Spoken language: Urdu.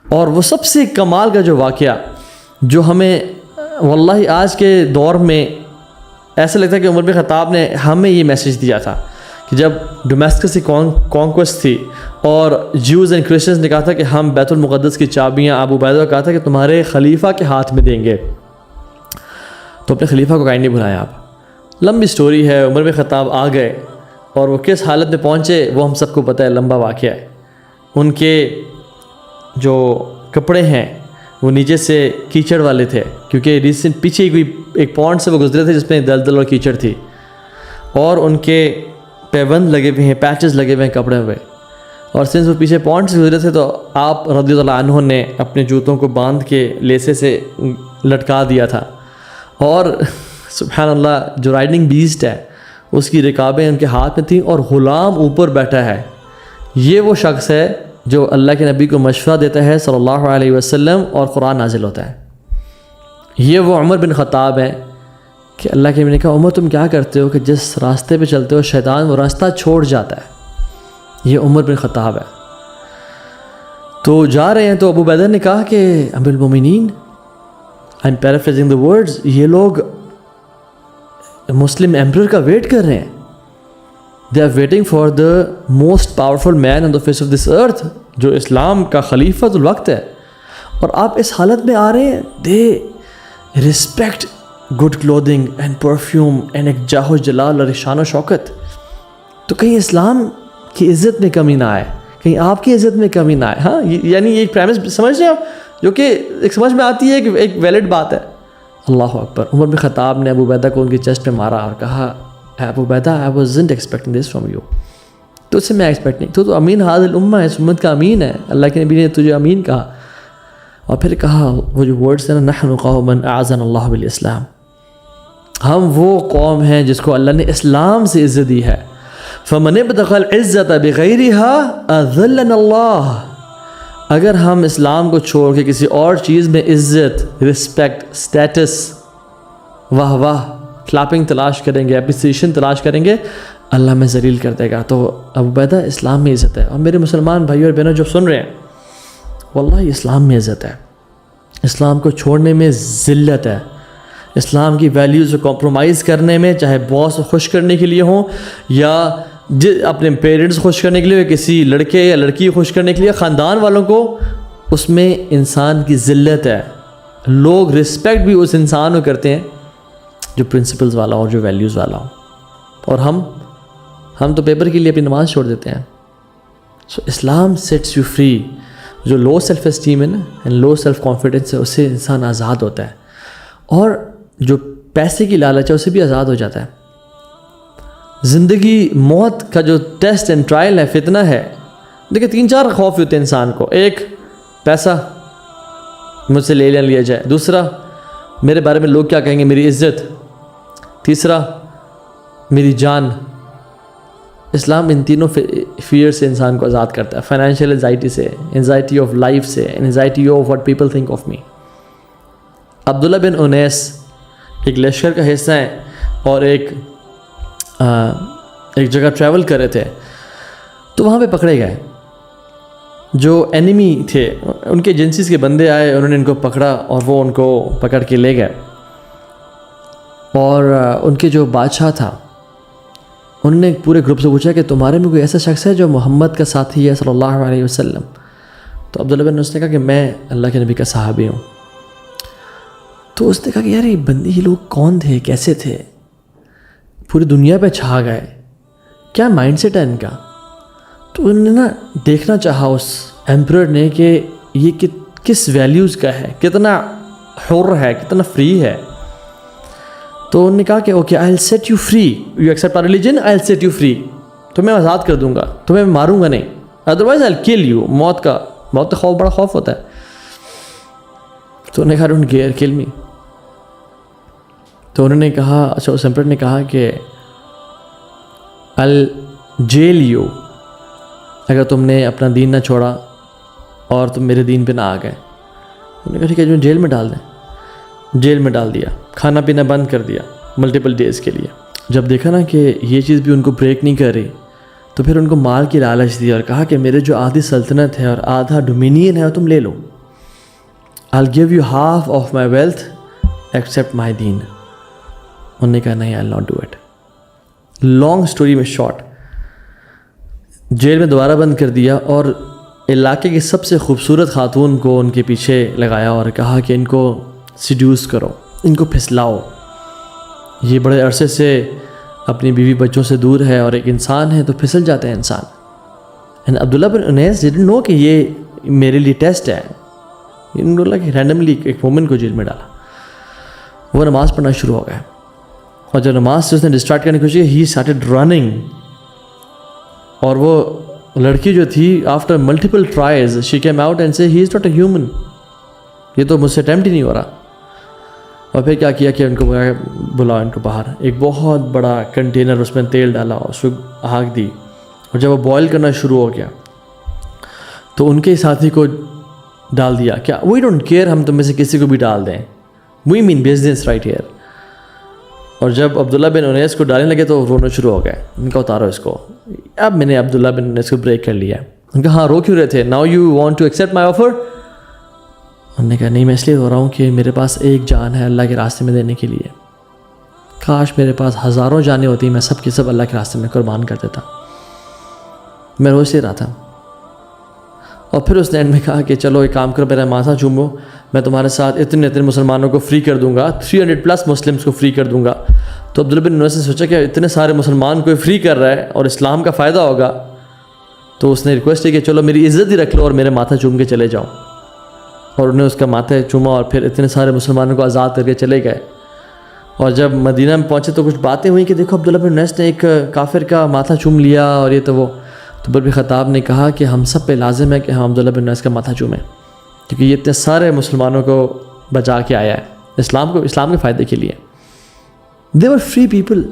اور وہ سب سے کمال کا جو واقعہ جو ہمیں واللہ آج کے دور میں ایسا لگتا ہے کہ عمر بن خطاب نے ہمیں یہ میسیج دیا تھا کہ جب ڈومیسٹکس کی کانکویسٹ تھی اور جیوز اینڈ کرسچنز نے کہا تھا کہ ہم بیت المقدس کی چابیاں ابو عبیدہ کو کہا تھا کہ تمہارے خلیفہ کے ہاتھ میں دیں گے، تو اپنے خلیفہ کو کہیں نہیں بلایا آپ. لمبی سٹوری ہے. عمر بن خطاب آ گئے اور وہ کس حالت میں پہنچے وہ ہم سب کو پتہ ہے، لمبا واقعہ ہے. ان کے جو کپڑے ہیں وہ نیچے سے کیچڑ والے تھے، کیونکہ ریسنٹ پیچھے کوئی ایک پونڈ سے وہ گزرے تھے جس میں دلدل اور کیچڑ تھی، اور ان کے پیبند لگے ہوئے ہیں، پیچز لگے ہوئے ہیں کپڑے ہوئے. اور سنس وہ پیچھے پونڈ سے گزرے تھے تو آپ رضی اللہ عنہ نے اپنے جوتوں کو باندھ کے لیسے سے لٹکا دیا تھا. اور سبحان اللہ جو رائڈنگ بیسٹ ہے اس کی رکابیں ان کے ہاتھ میں تھیں اور غلام اوپر بیٹھا ہے. یہ وہ شخص ہے جو اللہ کے نبی کو مشورہ دیتا ہے صلی اللہ علیہ وسلم اور قرآن نازل ہوتا ہے. یہ وہ عمر بن خطاب ہے کہ اللہ کے نبی نے کہا عمر تم کیا کرتے ہو کہ جس راستے پہ چلتے ہو شیطان وہ راستہ چھوڑ جاتا ہے. یہ عمر بن خطاب ہے. تو جا رہے ہیں تو ابو عبیدہ نے کہا کہ امیر المومنین I am paraphrasing the words، یہ لوگ مسلم ایمپرر کا ویٹ کر رہے ہیں. They are waiting for the most powerful man on the face of this earth، جو اسلام کا خلیفۃ الوقت ہے، اور آپ اس حالت میں آ رہے ہیں. They respect good clothing and perfume and ایک جاہ و جلال اور شان و شوکت. تو کہیں اسلام کی عزت میں کمی نہ آئے، کہیں آپ کی عزت میں کمی نہ آئے. ہاں یعنی یہ ایک پریمس سمجھ رہے ہیں آپ، جو کہ ایک سمجھ میں آتی ہے کہ ایک ویلڈ بات ہے. اللہ اکبر. عمر بن خطاب نے ابو عبیدہ کو ان کی چیسٹ پہ مارا اور کہا ابو عبیدہ I wasn't expecting this from you. تو اس سے میں ایکسپیکٹ نہیں، تو امین حاضر الامہ ہے، اس امت کا امین ہے. اللہ کے نبی نے تجھے امین کہا. اور پھر کہا وہ جو ورڈز ہیں نا، نحن قوم اعزنا اللہ بالاسلام، ہم وہ قوم ہیں جس کو اللہ نے اسلام سے عزت دی ہے. فمن ابتغى العزة بغيرها اذلنا اللہ. اگر ہم اسلام کو چھوڑ کے کسی اور چیز میں عزت، رسپیکٹ، اسٹیٹس، واہ واہ، کلاپنگ تلاش کریں گے، اپریسیشن تلاش کریں گے، اللہ میں ذلیل کر دے گا. تو ابو عبیدہ اسلام میں عزت ہے. اور میرے مسلمان بھائی اور بہنوں جو سن رہے ہیں، واللہ اسلام میں عزت ہے. اسلام کو چھوڑنے میں ذلت ہے. اسلام کی ویلیوز کو کمپرومائز کرنے میں، چاہے باس کو خوش کرنے کے لیے ہوں یا اپنے پیرنٹس خوش کرنے کے لیے، کسی لڑکے یا لڑکی کو خوش کرنے کے لیے، خاندان والوں کو، اس میں انسان کی ذلت ہے. لوگ رسپیکٹ بھی اس انسان کو کرتے ہیں جو پرنسپلز والا ہو، جو ویلیوز والا ہو. اور ہم تو پیپر کے لیے اپنی نماز چھوڑ دیتے ہیں. سو اسلام سیٹس یو فری. جو لو سیلف اسٹیم ہے نا، لو سیلف کانفیڈنس ہے، اس سے انسان آزاد ہوتا ہے. اور جو پیسے کی لالچ ہے اس سے بھی آزاد ہو جاتا ہے. زندگی موت کا جو ٹیسٹ اینڈ ٹرائل ہے، فتنہ ہے. دیکھیں 3-4 خوف ہوتے ہیں انسان کو. ایک، پیسہ مجھ سے لے لیا جائے. دوسرا، میرے بارے میں لوگ کیا کہیں گے، میری عزت. تیسرا، میری جان. اسلام ان تینوں فیئر سے انسان کو آزاد کرتا ہے. فائنینشیل انزائٹی سے، انزائٹی آف لائف سے، anxiety of what people think of me. Abdullah bin Anis ایک لشکر کا حصہ ہیں اور ایک جگہ ٹریول کر رہے تھے، تو وہاں پہ پکڑے گئے. جو اینیمی تھے ان کے ایجنسیز کے بندے آئے، انہوں نے ان کو پکڑا اور وہ ان کو پکڑ کے لے گئے. اور ان کے جو بادشاہ تھا انہوں نے پورے گروپ سے پوچھا کہ تمہارے میں کوئی ایسا شخص ہے جو محمد کا ساتھی ہے صلی اللہ علیہ وسلم. تو عبداللہ بن انیس نے کہا کہ میں اللہ کے نبی کا صحابی ہوں. تو اس نے کہا کہ یار یہ بندے، یہ لوگ کون تھے، کیسے تھے، پوری دنیا پہ چھا گئے، کیا مائنڈ سیٹ ہے ان کا. تو انہوں نے نا دیکھنا چاہا اس ایمپرر نے کہ یہ کس ویلیوز کا ہے، کتنا حر ہے، کتنا فری ہے. تو انہوں نے کہا کہ okay I will set you free, you accept our religion, I will set you free. تو میں آزاد کر دوں گا، تمہیں ماروں گا نہیں، ادروائز آئی ول کل یو. موت کا خوف، بڑا خوف ہوتا ہے. تو انہوں نے کہا ڈونٹ کیئر، کل می. تو انہوں نے کہا، اچھا اس ایمپرر نے کہا کہ آئی ول جیل یو، اگر تم نے اپنا دین نہ چھوڑا اور تم میرے دین پہ نہ آ گئے. انہوں نے کہا ٹھیک ہے، جو جیل میں ڈال دیں. جیل میں ڈال دیا، کھانا پینا بند کر دیا ملٹیپل ڈیز کے لیے. جب دیکھا نا کہ یہ چیز بھی ان کو بریک نہیں کر رہی، تو پھر ان کو مال کی لالچ دی اور کہا کہ میرے جو آدھی سلطنت ہے اور آدھا ڈومینین ہے وہ تم لے لو. I'll give you half of my wealth except my deen. انہوں نے کہا نہیں, I'll not do it. Long story میں شارٹ, جیل میں دوبارہ بند کر دیا اور علاقے کی سب سے خوبصورت خاتون کو ان کے پیچھے لگایا اور کہا کہ ان کو سیڈیوس کرو, ان کو پھسلاؤ. یہ بڑے عرصے سے اپنی بیوی بچوں سے دور ہے اور ایک انسان ہے تو پھسل جاتا ہے انسان. And Abdullah bin Anees didn't know کہ یہ میرے لیے ٹیسٹ ہے. انہوں نے بولا کہ رینڈملی ایک مومن کو جیل میں ڈالا. وہ نماز پڑھنا شروع ہو گیا اور جب نماز سے اس نے ڈسٹارٹ کرنے کی کوشش کی, ہی اسٹارٹڈ رننگ. اور وہ لڑکی جو تھی after multiple tries she came out and سے ہی از ناٹ اے ہیومن, یہ تو مجھ سے اٹیمپٹ ہی نہیں ہو رہا. اور پھر کیا کیا کہ ان کو بلاؤ ان کو باہر. ایک بہت بڑا کنٹینر اس میں تیل ڈالا, اس کو آگ دی, اور جب وہ بوائل کرنا شروع ہو گیا تو ان کے ساتھی کو ڈال دیا. کیا وی ڈونٹ کیئر, ہم تم میں سے کسی کو بھی ڈال دیں, وی مین بزنس رائٹ ہیئر. اور جب عبداللہ بن انیس کو ڈالنے لگے تو رونا شروع ہو گئے. ان کا اتارو اس کو. اب میں نے عبداللہ بن انیس کو بریک کر لیا. ان کا ہاں رو کیوں رہے تھے, now you want to accept my offer. انہوں نے کہا نہیں, میں اس لیے ہو رہا ہوں کہ میرے پاس ایک جان ہے اللہ کے راستے میں دینے کے لیے. کاش میرے پاس ہزاروں جانیں ہوتی, میں سب کی سب اللہ کے راستے میں قربان کر دیتا. میں روز سے رہا تھا. اور پھر اس نے اینڈ میں کہا کہ چلو ایک کام کرو, میرا ماتھا چومو, میں تمہارے ساتھ اتنے مسلمانوں کو فری کر دوں گا, 300+ مسلمس کو فری کر دوں گا. تو عبداللہ بن انیس نے سوچا کہ اتنے سارے مسلمان کو فری کر رہا ہے اور اسلام کا فائدہ ہوگا, تو اس نے ریکویسٹ کی کہ چلو میری عزت ہی رکھ لو اور میرے ماتھا چوم کے چلے جاؤ. اور انہوں نے اس کا ماتھا چوما اور پھر اتنے سارے مسلمانوں کو آزاد کر کے چلے گئے. اور جب مدینہ میں پہنچے تو کچھ باتیں ہوئیں کہ دیکھو عبداللہ بن انیس نے ایک کافر کا ماتھا چوم لیا اور یہ تو وہ. تو عمر بن خطاب نے کہا کہ ہم سب پہ لازم ہے کہ ہم عبداللہ بن انیس کا ماتھا چومیں, کیونکہ یہ اتنے سارے مسلمانوں کو بچا کے آیا ہے اسلام کے فائدے کے لیے. They were free people.